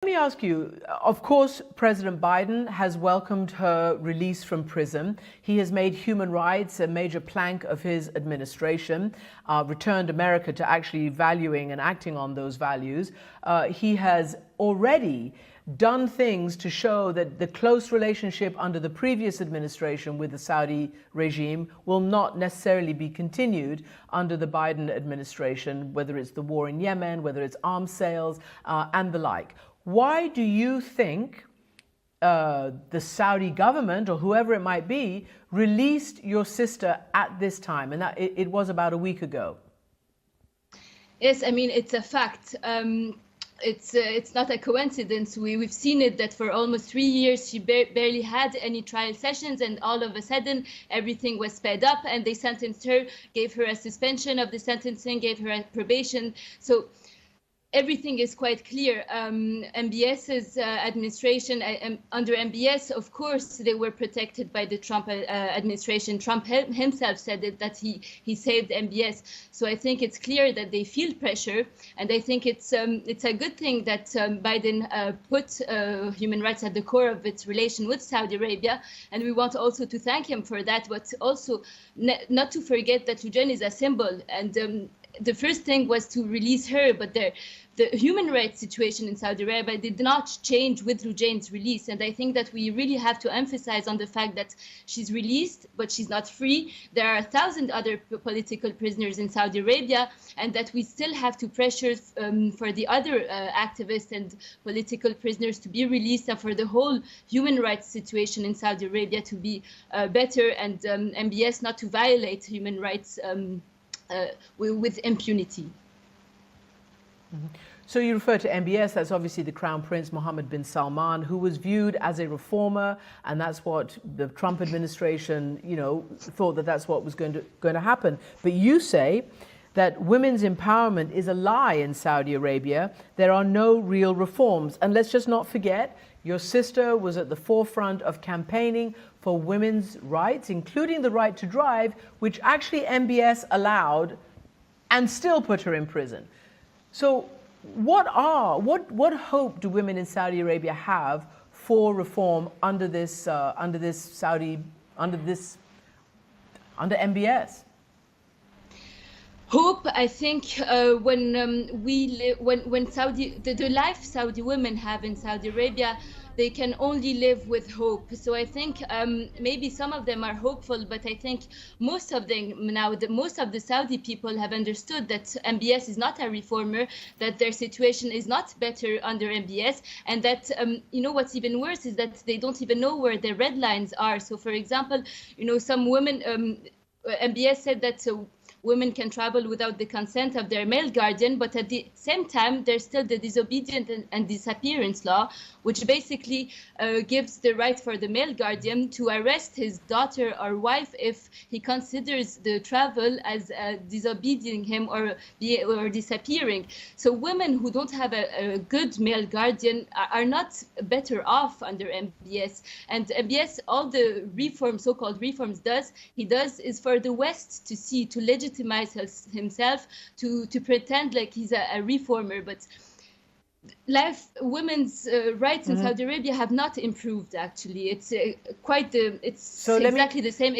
Let me ask you, of course, President Biden has welcomed her release from prison. He has made human rights a major plank of his administration, returned America to actually valuing and acting on those values. He has already done things to show that the close relationship under the previous administration with the Saudi regime will not necessarily be continued under the Biden administration, whether it's the war in Yemen, whether it's arms sales, and the like. Why do you think the Saudi government, or whoever it might be, released your sister at this time? And that it was about a week ago. Yes, I mean, it's a fact. It's not a coincidence. We've seen it that for almost 3 years she barely had any trial sessions, and all of a sudden everything was sped up and they sentenced her, gave her a suspension of the sentencing, gave her a probation. So everything is quite clear. MBS's administration, under MBS, of course, they were protected by the Trump administration. Trump himself said it, that he saved MBS. So I think it's clear that they feel pressure, and I think it's a good thing that Biden put human rights at the core of its relation with Saudi Arabia, and we want also to thank him for that, but also not to forget that Lujin is a symbol, and the first thing was to release her, but the human rights situation in Saudi Arabia did not change with Lujin's release. And I think that we really have to emphasize on the fact that she's released, but she's not free. There are 1,000 other political prisoners in Saudi Arabia, and that we still have to pressure for the other activists and political prisoners to be released, and for the whole human rights situation in Saudi Arabia to be better, and MBS not to violate human rights with impunity. Mm-hmm. So you refer to MBS, that's obviously the Crown Prince Mohammed bin Salman, who was viewed as a reformer, and that's what the Trump administration, thought that that's what was going to happen. But you say that women's empowerment is a lie in Saudi Arabia. There are no real reforms. And let's just not forget, your sister was at the forefront of campaigning for women's rights, including the right to drive, which actually MBS allowed and still put her in prison. So what hope do women in Saudi Arabia have for reform under MBS? Hope, I think, when the life Saudi women have in Saudi Arabia, they can only live with hope. So I think maybe some of them are hopeful, but I think most of them now, most of the Saudi people have understood that MBS is not a reformer, that their situation is not better under MBS, and that what's even worse is that they don't even know where their red lines are. So, for example, some women, MBS said that women can travel without the consent of their male guardian, but at the same time, there's still the disobedient and disappearance law, which basically gives the right for the male guardian to arrest his daughter or wife if he considers the travel as disobeying him or disappearing. So women who don't have a good male guardian are not better off under MBS. And MBS, all the reforms, so-called reforms, he does is for the West to see, to legitimize himself, to pretend like he's a reformer, but women's rights in Saudi Arabia have not improved. Actually, it's exactly the same.